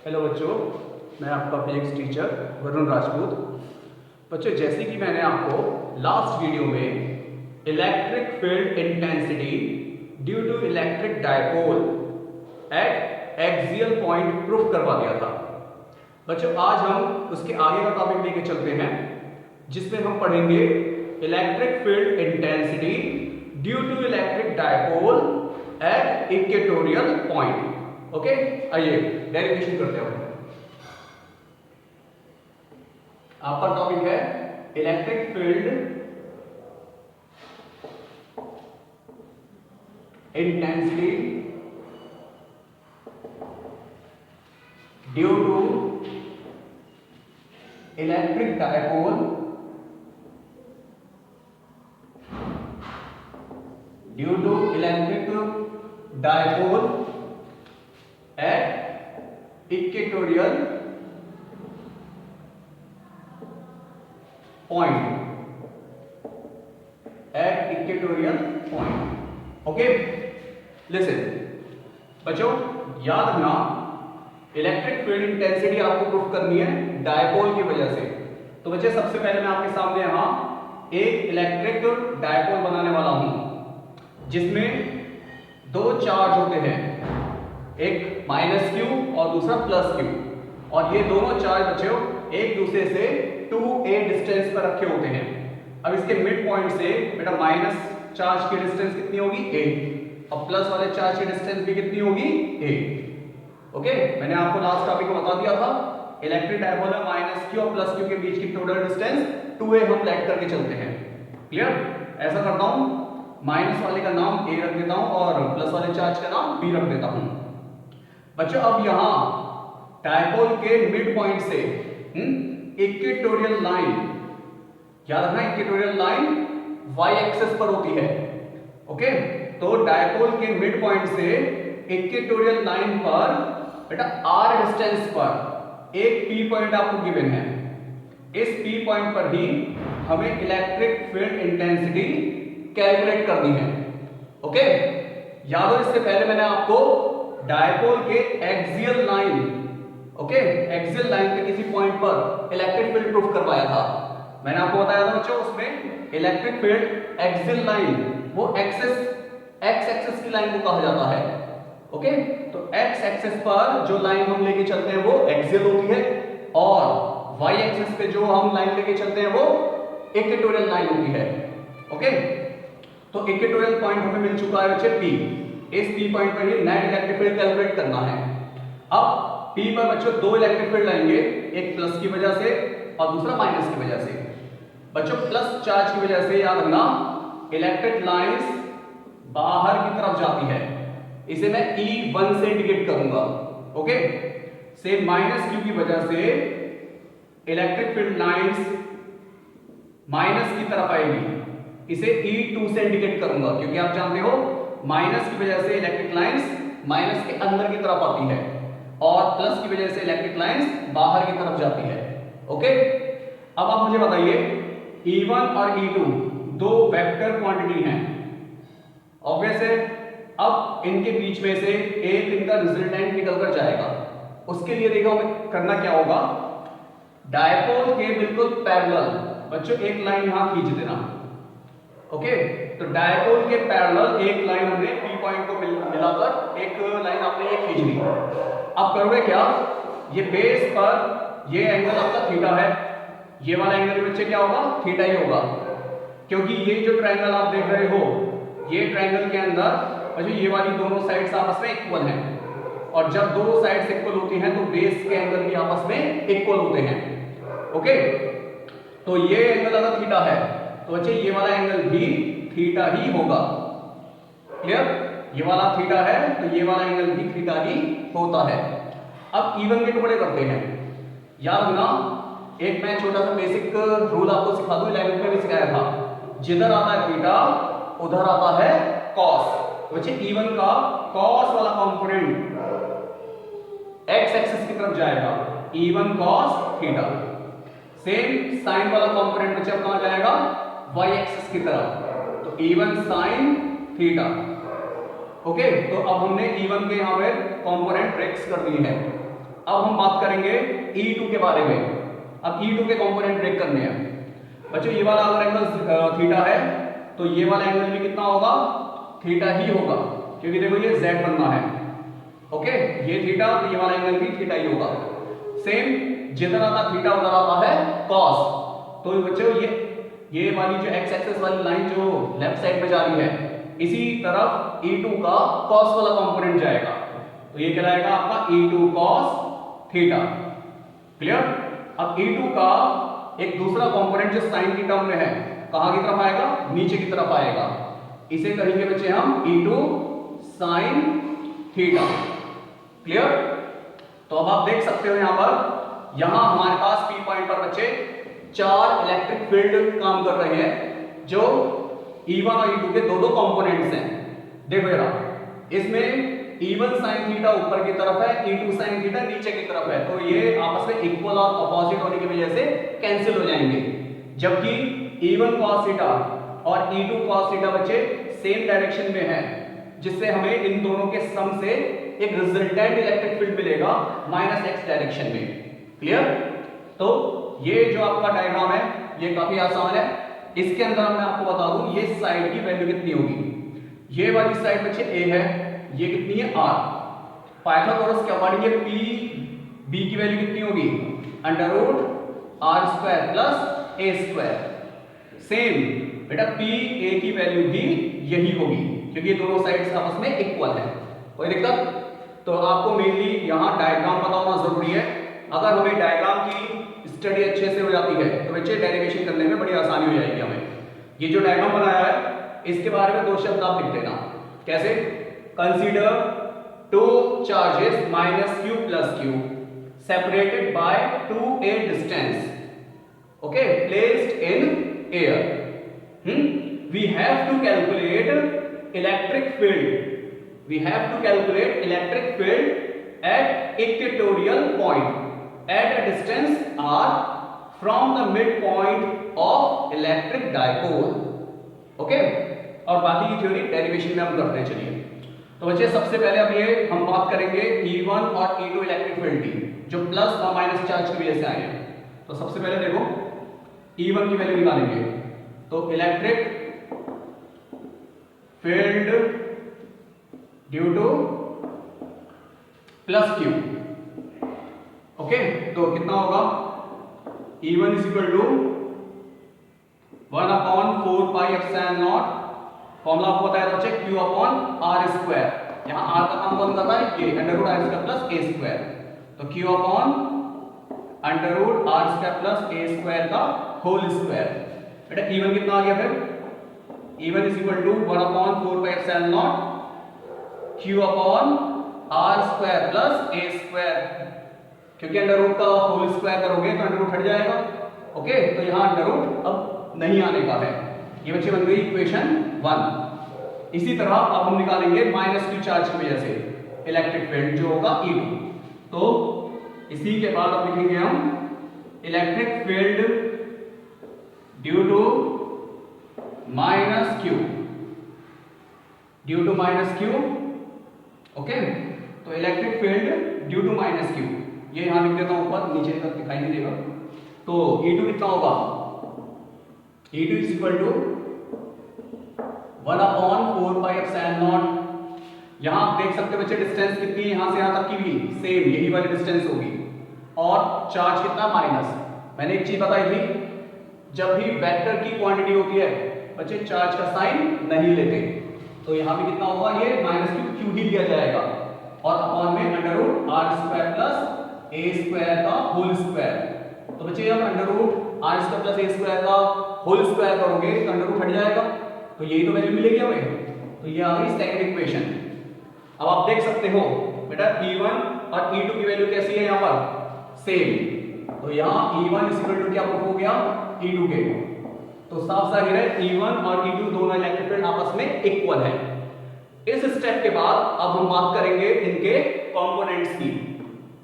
Hello बच्चों, मैं आपका फिजिक्स टीचर वरुण राजपूत। बच्चों, जैसे कि मैंने आपको लास्ट वीडियो में electric field intensity due to electric dipole at axial point proof करवा दिया था। बच्चों, आज हम उसके आगे का टॉपिक लेके चलते हैं, जिसमें हम पढ़ेंगे electric field intensity due to electric dipole at equatorial point. Okay, आइए डेरिवेशन करते हैं। आपका टॉपिक है electric field intensity due to electric dipole at equatorial point. Okay, listen बच्चों, याद रखना इलेक्ट्रिक फील्ड इंटेंसिटी आपको प्रूफ करनी है डायपोल की वजह से। तो बच्चे, सबसे पहले मैं आपके सामने यहां एक इलेक्ट्रिक डायपोल बनाने वाला हूं, जिसमें दो चार्ज होते हैं, एक -q और दूसरा +q, और ये दोनों चार्ज बच्चों एक दूसरे से 2a डिस्टेंस पर रखे होते हैं। अब इसके मिड पॉइंट से बेटा माइनस चार्ज की डिस्टेंस कितनी होगी, a, और प्लस वाले चार्ज की डिस्टेंस भी कितनी होगी, a। ओके, मैंने आपको लास्ट टॉपिक में बता दिया था इलेक्ट्रिक डायपोल में -q और +q के बीच की टोटल डिस्टेंस 2a हम लेट करके चलते हैं। क्लियर? ऐसा करता हूं, माइनस वाले का नाम a रख देता हूं और प्लस वाले चार्ज का नाम b रख देता हूं। बच्चों, अब यहां डायपोल के मिड पॉइंट से इक्वेटोरियल लाइन, याद रखना इक्वेटोरियल लाइन y एक्सिस पर होती है। ओके, तो डायपोल के मिड पॉइंट से इक्वेटोरियल लाइन पर बेटा r डिस्टेंस पर एक p पॉइंट आपको गिवन है। इस p पॉइंट पर ही हमें इलेक्ट्रिक फील्ड इंटेंसिटी कैलकुलेट करनी है। ओके, याद हो, इससे पहले मैंने आपको डायपोल के axial line, okay, axial line पे किसी पॉइंट पर इलेक्ट्रिक फील्ड प्रूफ करवाया था। मैंने आपको बताया था बच्चों, उसमें इलेक्ट्रिक फील्ड एक्सियल लाइन वो एक्सिस एक्स एक्सिस की लाइन को कहा जाता है। ओके, तो एक्स एक्सिस पर जो लाइन हम लेके चलते हैं वो एक्सियल होती है, और वाई एक्सिस पे जो हम लाइन लेके चलते हैं वो इक्वेटोरियल लाइन होती है। ओके, तो इक्वेटोरियल पॉइंट हमें मिल चुका है बच्चे P। इस P पॉइंट पर ही नेट इलेक्ट्रिक फील्ड कैलकुलेट करना है। अब P पर बच्चों दो इलेक्ट्रिक फील्ड आएंगे, एक प्लस की वजह से और दूसरा माइनस की वजह से। बच्चों, प्लस चार्ज की वजह से याद रखना इलेक्ट्रिक लाइंस बाहर की तरफ जाती है, इसे मैं E1 से इंडिकेट करूंगा। ओके, से -q की वजह से इलेक्ट्रिक फील्ड लाइंस माइनस की तरफ आएगी, इसे E2 से इंडिकेट करूंगा, क्योंकि आप जानते हो माइनस की वजह से इलेक्ट्रिक लाइंस माइनस के अंदर की तरफ आती है और प्लस की वजह से इलेक्ट्रिक लाइंस बाहर की तरफ जाती है। ओके, अब आप मुझे बताइए E1 और E2 दो वेक्टर क्वांटिटी हैं, ऑब्वियस है। अब इनके बीच में से एक इनका रिजल्टेंट निकल कर जाएगा। उसके लिए देखो हमें करना क्या होगा, डायपोल के बिल्कुल पैरेलल बच्चों एक लाइन यहां खींच देना। ओके, तो डायपोल के पैरेलल एक लाइन हमने P पॉइंट को मिलाकर एक लाइन आपने ये खींच ली। अब करोगे क्या, ये बेस पर ये एंगल आपका थीटा है, ये वाला एंगल बच्चे क्या होगा, थीटा ही होगा, क्योंकि ये जो ट्रायंगल आप देख रहे हो, ये ट्रायंगल के अंदर बच्चों ये वाली दोनों साइड्स आपस में इक्वल हैं, और जब दो साइड्स इक्वल होती हैं तो बेस के एंगल भी आपस में इक्वल होते हैं। ओके, तो ये एंगल अगर थीटा है तो बच्चे ये वाला एंगल भी थीटा ही होगा। क्लियर? ये वाला थीटा है तो ये वाला एंगल भी थीटा ही होता है। अब E1 के टुकड़े करते हैं। याद रखना, एक मैं छोटा सा बेसिक रूल आपको सिखा दूं, 11th में भी सिखाया था, जिधर आता है थीटा उधर आता है कॉस। बच्चे E1 का कॉस वाला कंपोनेंट एक्स एक्सिस की तरफ जाएगा, E1 cos theta. Same sine वाला कंपोनेंट बच्चे कहां जाएगा, y एक्सिस की तरफ, तो E1 sin थीटा। ओके, तो अब हमने E1 के यहां पे कंपोनेंट फिक्स कर दिए हैं। अब हम बात करेंगे E2 के बारे में। अब E2 के कंपोनेंट ब्रेक करने हैं बच्चों। ये वाला अगर एंगल थीटा है तो ये वाला एंगल भी कितना होगा, थीटा ही होगा, क्योंकि देखो ये Z बनना है। ओके, ये थीटा तो ये वाला एंगल भी थीटा ही होगा। सेम जितना था थीटा उधर आता है cos। तो बच्चों ये वाली जो x एक्सिस वाली लाइन जो लेफ्ट साइड में जा रही है, इसी तरफ E2 का cos वाला कंपोनेंट जाएगा, तो ये कहलाएगा आपका E2 cos थीटा। क्लियर। अब E2 का एक दूसरा कंपोनेंट जो साइन की टर्म में है, कहां की तरफ आएगा, नीचे की तरफ आएगा। इसे कहेंगे बच्चे हम E2 sin थीटा। क्लियर। तो अब आप देख सकते हो यहां पर, यहां हमारे पास P पॉइंट पर बच्चे 4 इलेक्ट्रिक फील्ड काम कर रहे हैं, जो E1 और E2 के दो कंपोनेंट्स हैं। देखो जरा, इसमें E1 sin थीटा ऊपर की तरफ है, E2 sin थीटा नीचे की तरफ है, तो ये आपस में इक्वल और अपोजिट होने की वजह से कैंसिल हो जाएंगे। जबकि E1 cos थीटा और E2 cos थीटा बच्चे सेम डायरेक्शन में है, जिससे हमें इन दोनों के सम से एक रिजल्टेंट इलेक्ट्रिक फील्ड मिलेगा -x डायरेक्शन में। क्लियर। तो ये जो आपका डायग्राम है ये काफी आसान है। इसके अंदर मैं आपको बता दूं ये साइड की वैल्यू कितनी होगी। ये वाली साइड बच्चे a है, ये कितनी है r। पाइथागोरस के अकॉर्डिंग ये p b की वैल्यू कितनी होगी, √r² + a²। सेम बेटा p a की वैल्यू भी यही होगी, क्योंकि ये दोनों साइड्स आपस में इक्वल है। कोई दिक्कत? तो आपको मेनली यहाँ डायग्राम पता होना जरूरी है। अगर हमें डायग्राम की स्टडी अच्छे से हो जाती है तो बच्चे डेरिवेशन करने में बड़ी आसानी हो जाएगी हमें। ये जो डायग्राम बनाया है इसके बारे में 2 शब्द आप लिख देना। कैसे? Consider 2 charges -q + q separated by 2a distance, okay, placed in air. We have to calculate electric field. We have to calculate electric field at equatorial point at a distance r from the midpoint of electric dipole. Okay? और बाकी की theory derivation में हम करते हैं। चलिए, तो बच्चे सबसे पहले अब ये हम बात करेंगे E1 और E2 इलेक्ट्रिक फील्ड की, जो प्लस और माइनस चार्ज की वजह से आए हैं। तो सबसे पहले देखो E1 की वैल्यू निकालेंगे, तो electric field due two plus Q। Okay, तो कितना होगा, E1 = 1/4πε0। फॉर्मूला आपको बताया था बच्चे Q/r²। यहां r का काम कौन करता है, ये √r² + a²। तो Q/r² + a² का होल स्क्वायर। बेटा E1 कितना आ गया फिर, E1 = 1/4πε0 Q/r² + a², क्योंकि √ का होल स्क्वायर करोगे तो √ हट जाएगा। ओके, तो यहां √ अब नहीं आने का है। ये बच्चे बन गई इक्वेशन 1। इसी तरह अब हम निकालेंगे -q चार्ज की वजह से इलेक्ट्रिक फील्ड जो होगा E2। तो इसी के बाद अब लिखेंगे हम electric field due to -q। Okay, तो electric field due to -q, ये यहां लिख देता हूं, ऊपर नीचे तक दिखाई नहीं देगा। तो E2 कितना होगा, E2 = 1/4πε0। यहां आप देख सकते हो बच्चे डिस्टेंस कितनी है, यहां से यहां तक की भी सेम यही वाली डिस्टेंस होगी, और चार्ज कितना माइनस। मैंने एक चीज बताई थी, जब भी वेक्टर की क्वांटिटी होती है बच्चे चार्ज का साइन नहीं लेते, तो यहां भी कितना होगा, ये -q ही लिया जाएगा, और अपॉन में √r² + a² का होल स्क्वायर। तो बच्चे हम √r² + a² का होल स्क्वायर करोगे तो √ हट जाएगा, तो यही तो वैल्यू मिलेगी हमें। तो ये आ गई सेकंड इक्वेशन। अब आप देख सकते हो बेटा E1 और E2 की वैल्यू कैसी है, यहां पर सेम। तो यहां E1 = क्या प्रूफ हो गया, E2 के। तो साफ जाहिर है E1 और E2 दोनों इलेक्ट्रिक फील्ड आपस में इक्वल है। इस स्टेप के बाद अब हम बात करेंगे इनके कंपोनेंट्स की।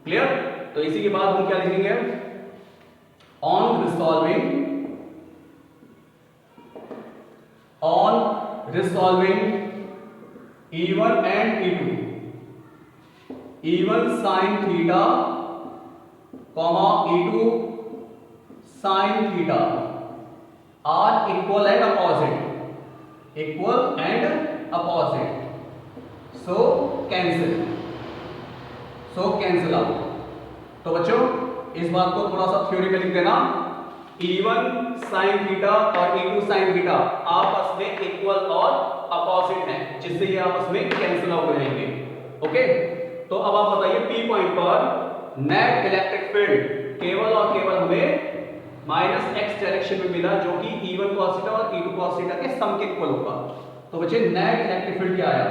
क्लियर। तो इसी के बाद हम क्या लिखेंगे, on resolving E1 and E2, E1 sin theta comma E2 sine theta are equal and opposite, equal and opposite, so cancel out. तो बच्चों इस बात को थोड़ा सा थ्योरी में लिख देना, E1 साइन थीटा और E2 साइन थीटा आपस में इक्वल और अपोजिट हैं, जिससे ये आपस में कैंसिल आउट हो जाएंगे। ओके, तो अब आप बताइए P पॉइंट पर नेट इलेक्ट्रिक फील्ड केवल और केवल हमें -x डायरेक्शन में मिला, जो कि E1 cos थीटा और E2 cos थीटा के सम के इक्वल होगा। तो बच्चे नेट इलेक्ट्रिक फील्ड क्या आया?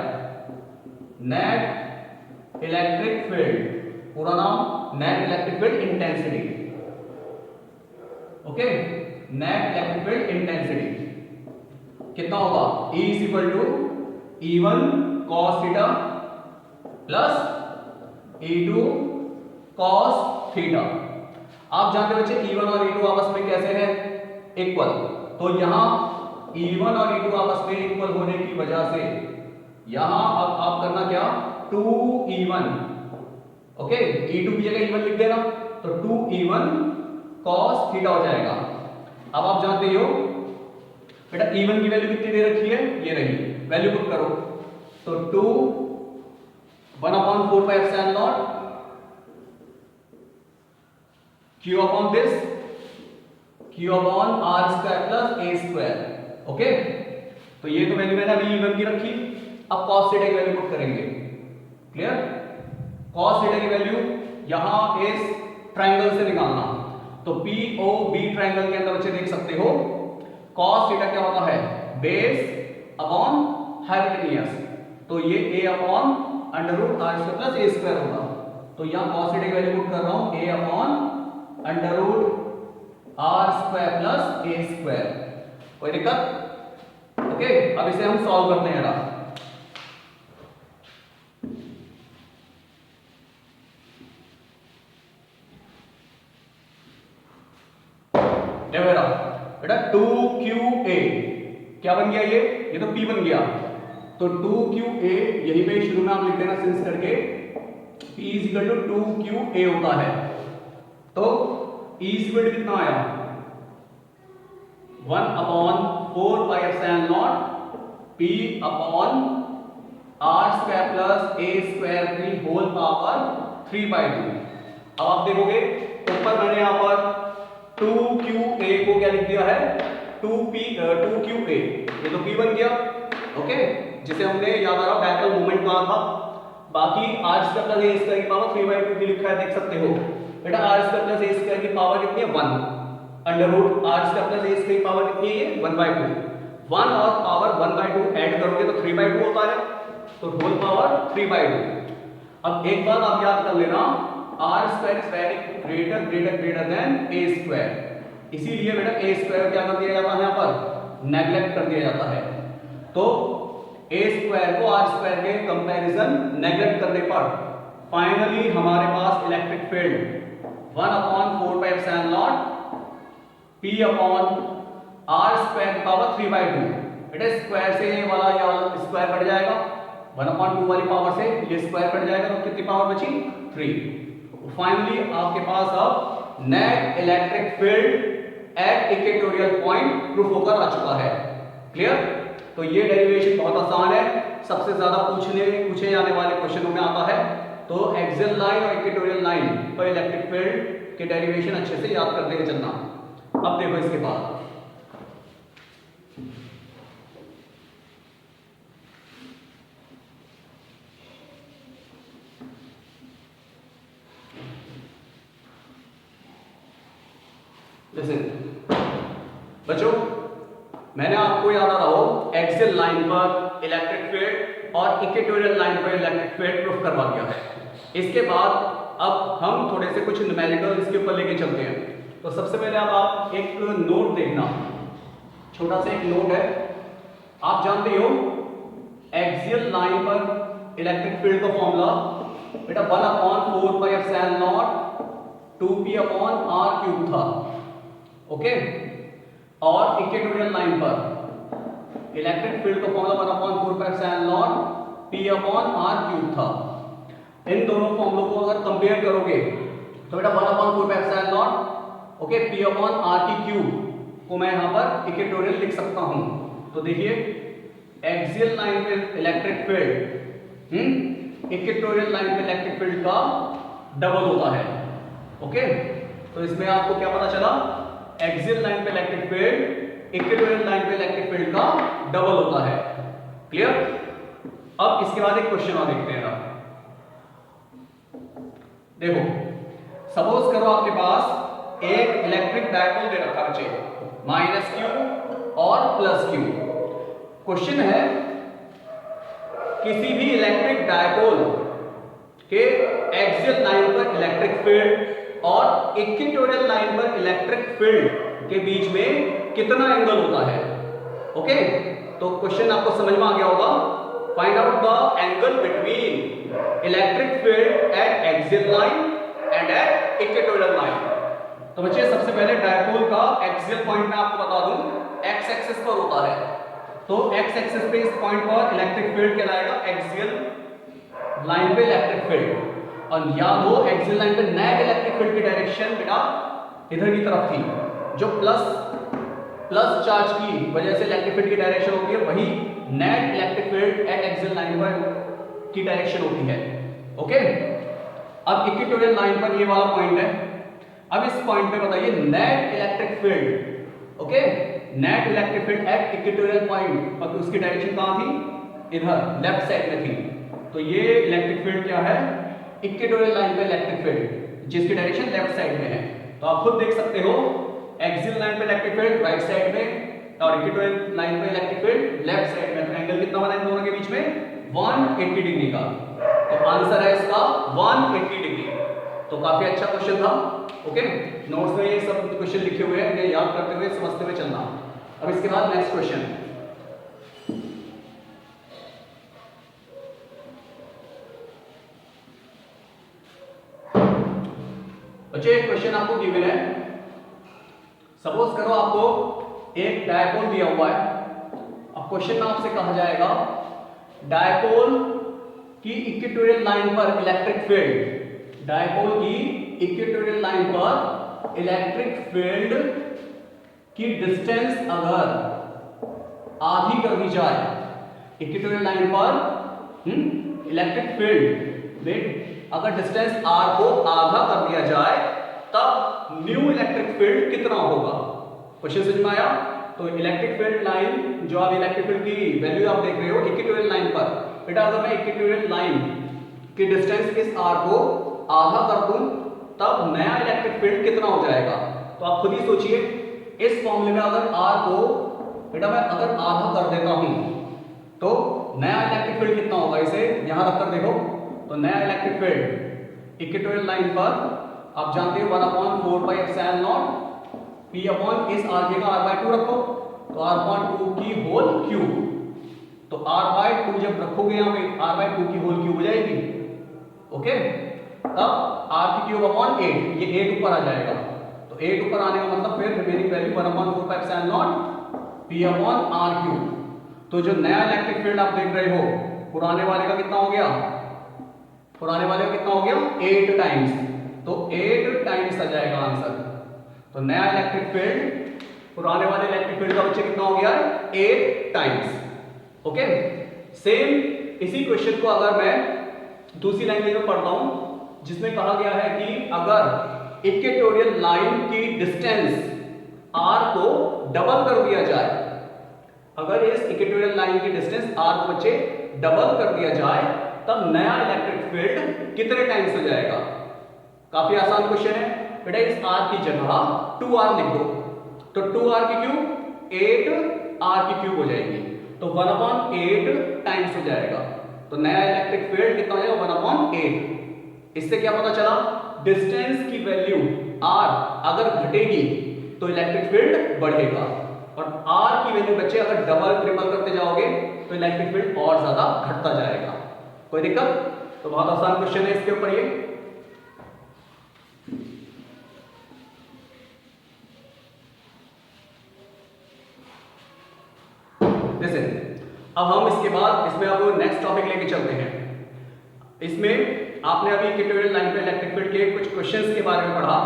नेट इलेक्ट्रिक फील्ड, पूरा नाम net electric field intensity. Okay, net electric field intensity कितना होगा? E is equal to E1 cos theta plus E2 cos theta. आप जानते हो बच्चे E1 और E2 आपस में कैसे हैं? इक्वल। तो यहां E1 और E2 आपस में इक्वल होने की वजह से यहां अब आप करना क्या? 2E1, ओके, E2 की जगह E1 लिख देना, तो 2E1 cos थीटा हो जाएगा। अब आप जानते हो बेटा E1 की वैल्यू कितनी दे रखी है? ये रही, वैल्यू पुट करो, तो 2 1/4 pi epsilon not Q upon this, Q upon R square plus A square. Okay, तो ये तो वैल्यू मैंने अभी E1 की रखी। अब cos थीटा की वैल्यू पुट करेंगे। क्लियर? cos थीटा की वैल्यू यहां इस ट्रायंगल से निकालना, तो POB ट्रायंगल के अंदर बच्चे देख सकते हो cos थीटा क्या होता है? बेस अपॉन हाइपोटेन्यूज, तो ये A upon under root R square plus A square होगा। तो यहां cos थीटा की वैल्यू पुट कर रहा हूं A upon under root R square plus A square. कोई दिक्कत? ओके, अब इसे हम सॉल्व करते हैं। बेटा 2QA क्या बन गया? ये तो P बन गया, तो 2QA यही पे शुरू में आप लिख देना सेंस करके, P is equal to 2QA होता है। तो E स्क्वायर कितना आया? 1/4 pi epsilon naught P upon R square plus A square की होल पावर 3/2। अब आप देखोगे ऊपर मैंने यहां पर 2QA को क्या लिख दिया है? 2QA, ये तो P बन गया। ओके, जिसे हमने याद आ रहा डायपोल मोमेंट कहा था। बाकी R square plus A square की पावर 3/2 की लिखा है, देख सकते हो बेटा। R square plus A square की पावर कितनी है? 1 under root R square plus A square की पावर कितनी है? 1/2। 1 और पावर 1/2 ऐड करोगे तो 3/2 होता है, तो होल पावर 3/2। अब एक बात आप याद कर लेना, R square is very greater than A square, इसीलिए बेटा A स्क्वायर क्या कर दिया जाता है? यहां पर नेग्लेक्ट कर दिया जाता है। तो A स्क्वायर को R स्क्वायर के कंपैरिजन नेग्लेक्ट करने पर फाइनली हमारे पास electric field 1/4 pi epsilon naught P upon R square की पावर 3/2। बेटा स्क्वायर से ये वाला या स्क्वायर कट जाएगा, 1/2 वाली पावर से ये स्क्वायर कट जाएगा, तो कितनी पावर बची? 3। फाइनली आपके पास अब net electric field at equatorial point proof होकर आ चुका है। क्लियर? तो ये डेरिवेशन बहुत आसान है, सबसे ज्यादा पूछे जाने वाले क्वेश्चनों में आता है। तो एक्सियल लाइन और इक्वेटोरियल लाइन पर इलेक्ट्रिक फील्ड के डेरिवेशन अच्छे से याद करते हुए चलना। अब देखो इसके बाद जैसे बच्चों मैंने आपको याद आ रहा हो एक्सियल लाइन पर इलेक्ट्रिक फील्ड और इक्वेटोरियल लाइन पर इलेक्ट्रिक फील्ड प्रूफ करवा दिया है। इसके बाद अब हम थोड़े से कुछ न्यूमेरिकल इसके ऊपर लेके चलते हैं। तो सबसे पहले अब आप एक नोट देखना, छोटा सा एक नोट है। आप जानते हो एक्सियल लाइन पर इलेक्ट्रिक फील्ड का फॉर्मूला बेटा 1/4 pi epsilon not 2p upon r cube था। ओके, और इक्वेटोरियल लाइन पर इलेक्ट्रिक फील्ड का formula 1/4 pi epsilon naught p upon r cube था। इन दोनों फॉर्मूलों को अगर कंपेयर करोगे तो बेटा 1/4 pi epsilon naught okay P upon R की क्यूब को मैं यहाँ पर इक्वेटोरियल लिख सकता हूँ। तो देखिए एक्सियल लाइन पे इलेक्ट्रिक फील्ड इक्वेटोरियल लाइन पे इलेक्ट्रिक फील्ड का डबल होता है। ओके तो इसमें आपको क्या पता चला, एक्सियल लाइन पे इलेक्ट्रिक फील्ड इक्वेटोरियल लाइन पे इलेक्ट्रिक फील्ड का डबल होता है। क्लियर। अब इसके बाद एक क्वेश्चन और देखते हैं आप। देखो सपोज करो आपके पास एक इलेक्ट्रिक डायपोल दे रखा बच्चे -q और +q। क्वेश्चन है किसी भी इलेक्ट्रिक डायपोल के एक्सियल लाइन पर इलेक्ट्रिक फील्ड और इक्वेटोरियल लाइन पर इलेक्ट्रिक फील्ड के बीच में कितना एंगल होता है। ओके तो क्वेश्चन आपको समझ में आ गया होगा। Find out the angle between electric field at axial line and at equatorial line. तो बच्चे सबसे पहले डायपोल का एक्सियल पॉइंट मैं आपको बता दूं एक्स एक्सिस पर होता है। तो एक्स एक्सिस पे इस पॉइंट पर इलेक्ट्रिक फील्ड कहलाएगा एक्सियल लाइन पे इलेक्ट्रिक फील्ड। और याद हो एक्सियल लाइन पे नेट इलेक्ट्रिक फील्ड की डायरेक्शन बेटा इधर की तरफ थी, जो प्लस चार्ज की वजह से इलेक्ट्रिक फील्ड की डायरेक्शन होती है, वही net electric field at axial line पर की डायरेक्शन होती है। ओके अब इक्वेटोरियल लाइन पर ये वाला पॉइंट है। अब इस पॉइंट पे बताइए net electric field. Okay net electric field at equatorial point, और उसकी डायरेक्शन कहां थी, इधर लेफ्ट साइड में थी। तो ये इलेक्ट्रिक फील्ड क्या है, इक्वेटोरियल लाइन पे इलेक्ट्रिक फील्ड जिसकी डायरेक्शन लेफ्ट साइड में है। तो आप खुद देख सकते हो एक्सियल लाइन पे इलेक्ट्रिक फील्ड राइट साइड में और इक्वेटोरियल लाइन पे इलेक्ट्रिक फील्ड लेफ्ट साइड में। तो एंगल कितना बना इन दोनों के बीच में, 180 डिग्री का। तो आंसर है इसका 180 डिग्री। तो काफी अच्छा क्वेश्चन था। ओके नोट्स में ये सब क्वेश्चन लिखे हुए हैं, याद करते हुए समझते हुए चलना। अब इसके बाद नेक्स्ट क्वेश्चन। बच्चे एक क्वेश्चन आपको गिवन है। सपोज करो आपको एक डायपोल दिया हुआ है। अब क्वेश्चन में आपसे कहा जाएगा डायपोल की इक्वेटोरियल लाइन पर इलेक्ट्रिक फील्ड, डायपोल की इक्वेटोरियल लाइन पर इलेक्ट्रिक फील्ड की डिस्टेंस अगर आधी कर दी जाए, इक्वेटोरियल लाइन पर इलेक्ट्रिक फील्ड में अगर डिस्टेंस r को आधा कर दिया जाए तब न्यू इलेक्ट्रिक फील्ड कितना होगा। क्वेश्चन समझ में आया। तो इलेक्ट्रिक फील्ड लाइन जो आप इलेक्ट्रिक फील्ड की वैल्यू आप देख रहे हो इक्वेटोरियल लाइन पर, बेटा अगर मैं इक्वेटोरियल लाइन की डिस्टेंस इस r को आधा कर दूं तब नया इलेक्ट्रिक फील्ड कितना हो जाएगा। तो आप खुद ही सोचिए इस फॉर्मूले में अगर r को बेटा मैं अगर आधा कर देता हूं तो नया इलेक्ट्रिक फील्ड कितना होगा। इसे यहां रखकर देखो तो नया इलेक्ट्रिक फील्ड इक्वेटोरियल लाइन पर आप जानते हो 1/4 pi epsilon naught p upon इस r की जगह r/2 रखो तो r/2 की होल क्यूब। तो r/2 जब रखोगे यहां पे r/2 की होल क्यूब हो जाएगी। ओके तब r की क्यूब अपॉन 8, ये 8 ऊपर आ जाएगा। तो 8 ऊपर आने का मतलब फिर remaining value 1/4 pi epsilon naught p upon r/3। तो जो नया इलेक्ट्रिक फील्ड आप देख रहे हो पुराने वाले का कितना हो गया, पुराने वाले का कितना हो गया 8 टाइम्स। तो 8 टाइम्स आ जाएगा आंसर। तो नया इलेक्ट्रिक फील्ड पुराने वाले इलेक्ट्रिक फील्ड का बच्चे कितना हो गया है 8 टाइम्स। ओके सेम इसी क्वेश्चन को अगर मैं दूसरी लैंग्वेज में पढ़ता हूं जिसमें कहा गया है कि अगर इक्वेटोरियल लाइन की डिस्टेंस r को डबल कर दिया जाए, अगर इस इक्वेटोरियल लाइन की डिस्टेंस r को बच्चे डबल कर दिया जाए तब नया इलेक्ट्रिक फील्ड कितने टाइम्स हो जाएगा। काफी आसान क्वेश्चन है बेटा। इस r की जगह 2r लिख दो तो 2r की क्यूब 8r की क्यूब हो जाएगी। तो 1/8 टाइम्स हो जाएगा। तो नया इलेक्ट्रिक फील्ड कितना हो जाएगा 1/8। इससे क्या पता चला, डिस्टेंस की वैल्यू r अगर घटेगी तो इलेक्ट्रिक फील्ड बढ़ेगा, और r की वैल्यू बच्चे अगर डबल ट्रिपल करते जाओगे तो इलेक्ट्रिक फील्ड और ज्यादा घटता जाएगा। कोई दिक्कत। तो बहुत आसान क्वेश्चन है इसके ऊपर ये। जैसे अब हम इसके बाद इसमें अब नेक्स्ट टॉपिक लेके चलते हैं। इसमें आपने अभी इक्वेटोरियल लाइन पे इलेक्ट्रिक फील्ड के कुछ क्वेश्चंस के बारे में पढ़ा,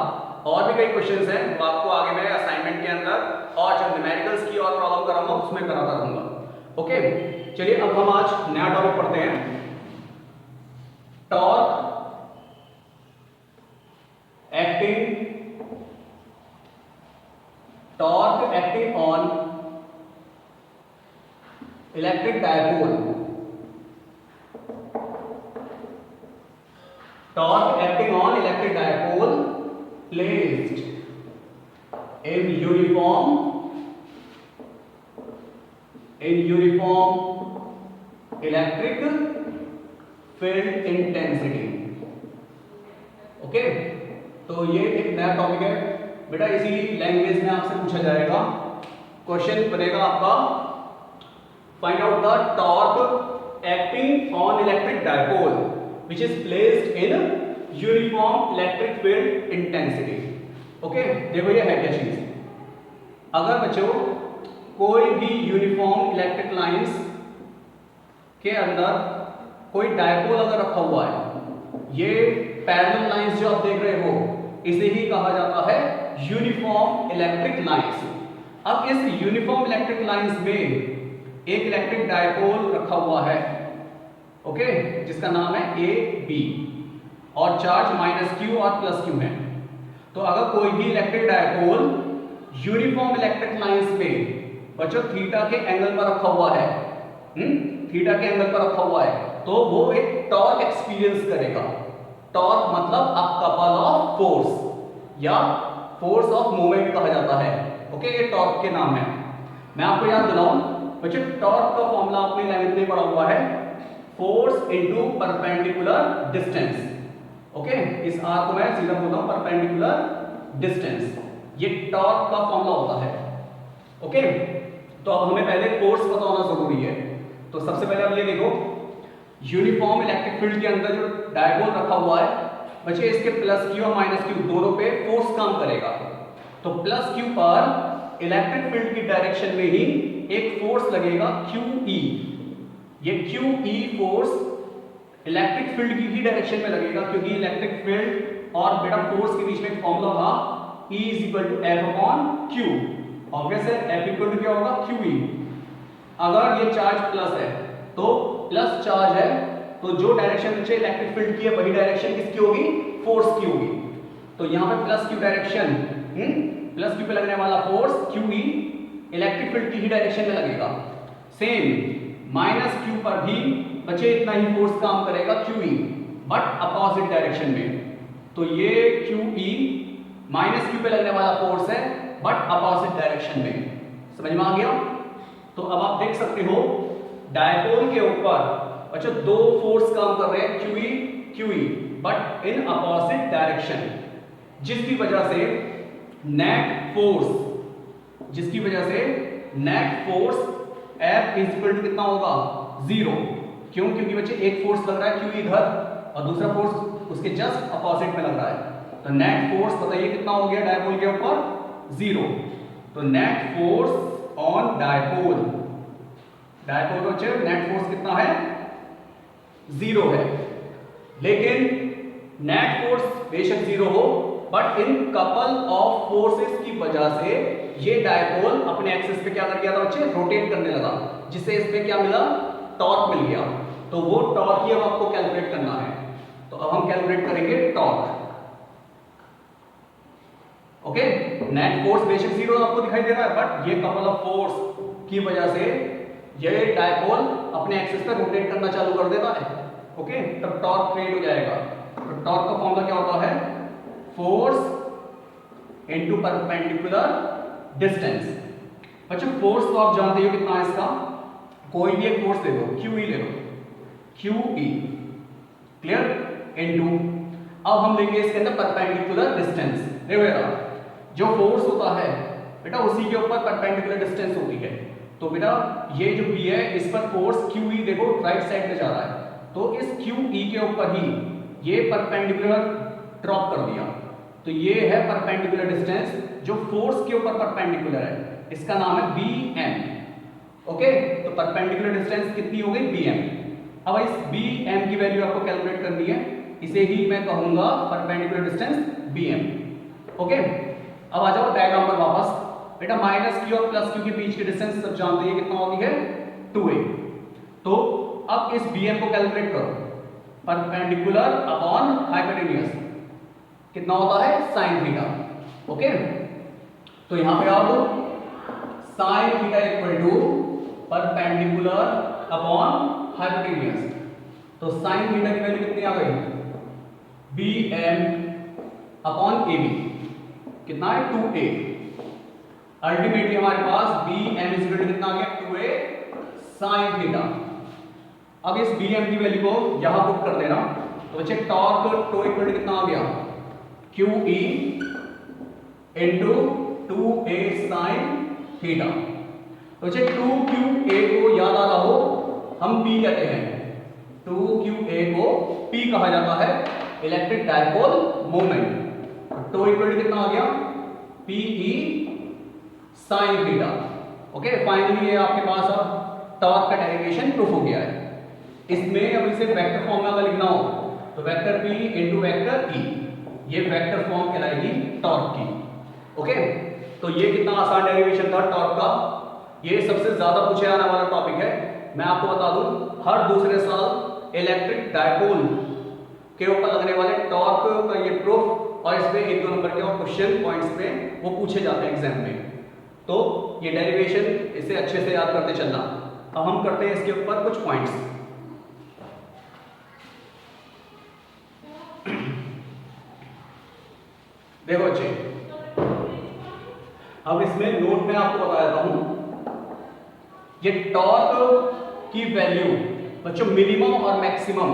और भी कई क्वेश्चंस हैं वो आपको आगे मैं असाइनमेंट के अंदर और जब न्यूमेरिकल्स की और प्रॉब्लम कराऊंगा उसमें कराता रहूंगा। ओके, चलिए अब हम आज नया टॉपिक पढ़ते हैं, torque acting on electric dipole. Torque acting on electric dipole placed in uniform electric field intensity। Okay, तो ये एक नया टॉपिक है बेटा, इसी लैंग्वेज में आपसे पूछा जाएगा। क्वेश्चन बनेगा आपका, find out the torque acting on electric dipole which is placed in uniform electric field intensity। Okay, देखो ये है क्या चीज। अगर बच्चों कोई भी यूनिफॉर्म इलेक्ट्रिक लाइंस के अंदर कोई डायपोल अगर रखा हुआ है, ये पैरेलल लाइंस जो आप देख रहे हो इसे ही कहा जाता है यूनिफॉर्म इलेक्ट्रिक लाइंस। अब इस यूनिफॉर्म इलेक्ट्रिक लाइंस में एक इलेक्ट्रिक डायपोल रखा हुआ है, ओके, जिसका नाम है ए बी, और चार्ज -q और +q है। तो अगर कोई भी electric dipole uniform electric lines पे बच्चों थीटा के एंगल पर रखा हुआ है, थीटा के एंगल पर रखा हुआ है, तो वो एक टॉर्क एक्सपीरियंस करेगा। टॉर्क मतलब अ कपल ऑफ फोर्स या फोर्स ऑफ मूवमेंट कहा जाता है। ओके, ये टॉर्क के नाम है। मैं आपको याद दिलाऊं बच्चों, टॉर्क का फॉर्मूला आपने 11th में पढ़ा हुआ है, force into perpendicular distance. Okay, इस आर को मैं सीधा बोलता हूं परपेंडिकुलर डिस्टेंस, ये टॉर्क का फॉर्मूला होता है। ओके, तो अब हमें पहले फोर्स पता होना जरूरी है। तो सबसे पहले आप ये देखो, यूनिफॉर्म इलेक्ट्रिक फील्ड के अंदर जो डायपोल रखा हुआ है बच्चे, इसके +q और -q दोनों पे फोर्स काम करेगा। तो +q पर इलेक्ट्रिक फील्ड की डायरेक्शन में ही एक फोर्स लगेगा QE। ये QE फोर्स इलेक्ट्रिक फील्ड की ही डायरेक्शन में लगेगा, क्योंकि इलेक्ट्रिक फील्ड और बेटा फोर्स के बीच में एक फॉर्मूला था E = F/Q। ऑब्वियस है, F = क्या होगा QE। अगर ये चार्ज प्लस है तो प्लस चार्ज है, तो जो डायरेक्शन नीचे इलेक्ट्रिक फील्ड की है वही डायरेक्शन किसकी होगी, फोर्स की होगी। तो यहाँ पे +q डायरेक्शन, +q पे लगने वाला फोर्स QE इलेक्ट्रिक फील्ड की ही डायरेक्शन में लगेगा। सेम -q पर भी बच्चे इतना ही फोर्स काम करेगा QE, बट अपोजिट डायरेक्शन में। तो ये QE -q पे लगने वाला फोर्स है बट अपोजिट डायरेक्शन में। समझ में आ गया? तो अब आप देख सकते हो डायपोल के ऊपर बच्चों दो फोर्स काम कर रहे हैं, QE but in opposite direction, जिसकी वजह से नेट फोर्स F = कितना होगा, 0। क्यों? क्योंकि बच्चे एक फोर्स लग रहा है QE इधर और दूसरा फोर्स उसके जस्ट अपोजिट में लग रहा है। तो नेट फोर्स बताइए कितना हो गया डायपोल के ऊपर, 0। तो नेट फोर्स ऑन डायपोल का बच्चे नेट फोर्स कितना है, 0 है। लेकिन नेट फोर्स बेशक 0 हो, but in couple of forces की वजह से ये डायपोल अपने एक्सिस पे क्या कर गया था बच्चे, रोटेट करने लगा, जिससे इस पे क्या मिला, टॉर्क मिल गया। तो वो टॉर्क ही अब आपको कैलकुलेट करना है। तो अब हम कैलकुलेट करेंगे टॉर्क। ओके, नेट फोर्स बेशक 0 आपको दिखाई दे रहा है, बट ये कपल ऑफ फोर्स की वजह से ये डायपोल अपने एक्सिस पे रोटेट करना चालू कर देता है। ओके, तब टॉर्क क्रिएट हो जाएगा। तो टॉर्क का फॉर्मूला क्या होता है, फोर्स इनटू परपेंडिकुलर डिस्टेंस। बच्चों फोर्स तो आप जानते हो कितना है इसका, कोई भी एक फोर्स ले लो, QE ले लो, QE, क्लियर, इनटू, अब हम लेंगे इसके अंदर परपेंडिकुलर डिस्टेंस। देखो बेटा, जो फोर्स होता है बेटा उसी के ऊपर परपेंडिकुलर डिस्टेंस होती है। तो बेटा ये जो B है इस पर फोर्स QE देखो राइट साइड में जा रहा है, तो इस QE के ऊपर ही ये परपेंडिकुलर ड्रॉप कर दिया। तो ये है परपेंडिकुलर डिस्टेंस जो फोर्स के ऊपर परपेंडिकुलर है, इसका नाम है BM। ओके, तो परपेंडिकुलर डिस्टेंस कितनी हो गई, BM। अब इस BM की वैल्यू आपको कैलकुलेट करनी है। इसे ही मैं कहूंगा परपेंडिकुलर डिस्टेंस BM। ओके, अब आ जाओ डायग्राम पर वापस। बेटा माइनस क्यू और प्लस क्यू के बीच की डिस्टेंस सब जानते हैं कितना होती है 2a। तो अब इस BM को कैलकुलेट करो, परपेंडिकुलर अपॉन हाइपोटेन्यूज कितना होता है sin थीटा। ओके, तो यहां पे आओ, sin theta equal to perpendicular upon hypotenuse. तो sin थीटा की वैल्यू कितनी आ गई BM अपॉन AB, कितना है 2a। अल्टीमेटली हमारे पास BM इक्वल टू कितना आ गया 2a sin थीटा। अब इस BM की वैल्यू को यहां पुट कर देना, तो बच्चे टॉर्क टो इक्वल टू कितना आ गया QE into 2a sin theta. तो बच्चे 2QA को याद आ रहा हो, हम P कहते हैं, 2QA को P कहा जाता है, electric dipole moment. Tau equal to कितना आ गया PE sin theta. Okay, finally ये आपके पास अब टॉर्क का डेरिवेशन प्रूफ हो गया है। इसमें अब इसे वेक्टर फॉर्म में लिखना हो तो vector P into vector E, ये वेक्टर फॉर्म कहलाएगी टॉर्क की। ओके, तो ये कितना आसान डेरिवेशन था टॉर्क का। ये सबसे ज्यादा पूछे आने वाला टॉपिक है। मैं आपको बता दूं, हर दूसरे साल इलेक्ट्रिक डायपोल के ऊपर लगने वाले टॉर्क का ये प्रूफ और इसमें 1-2 नंबर के और क्वेश्चन पॉइंट्स पे वो पूछे जाते हैं एग्जाम में। तो ये डेरिवेशन इसे अच्छे से याद करते चलना। अब हम करते हैं इसके ऊपर कुछ पॉइंट्स। देखो बच्चे, अब इसमें नोट में आपको बता देता हूं, ये टॉर्क की वैल्यू बच्चों मिनिमम और मैक्सिमम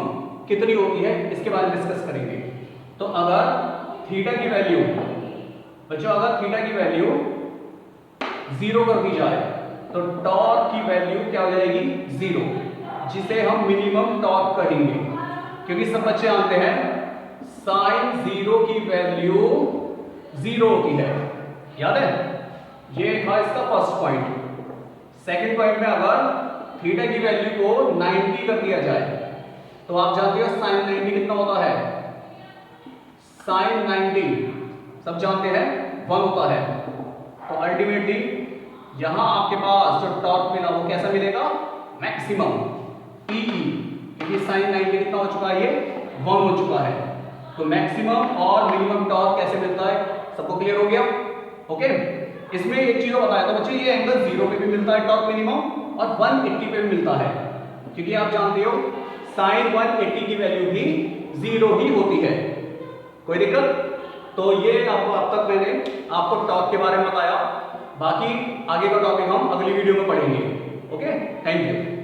कितनी होती है इसके बारे में डिस्कस करेंगे। तो अगर थीटा की वैल्यू बच्चों, अगर थीटा की वैल्यू 0 कर दी जाए तो टॉर्क की वैल्यू क्या हो जाएगी 0, जिसे हम मिनिमम टॉर्क कहेंगे। क्योंकि सब बच्चे जानते हैं साइन 0 की वैल्यू 0 होती है, याद है। ये था इसका फर्स्ट पॉइंट। सेकंड पॉइंट में अगर थीटा की वैल्यू को 90 कर दिया जाए तो आप जानते हो साइन 90 कितना होता है, साइन 90 सब जानते हैं 1 होता है। तो अल्टीमेटली यहां आपके पास जो टॉर्क मिला वो कैसा मिलेगा मैक्सिमम PE, क्योंकि साइन 90 कितना हो चुका है, ये 1 हो चुका है। तो मैक्सिमम और मिनिमम टॉर्क कैसे मिलता है, सबको क्लियर हो गया। ओके, इसमें एक चीज बताया था बच्चे, ये एंगल 0 पे भी मिलता है टॉर्क मिनिमम और 180 पे भी मिलता है, क्योंकि आप जानते हो साइन 180 की वैल्यू भी 0 ही होती है। कोई दिक्कत? तो ये आपको अब तक मैंने आपको टॉर्क के बारे में बताया। बाकी आगे का टॉपिक हम अगली वीडियो में पढ़ेंगे। Okay, thank you.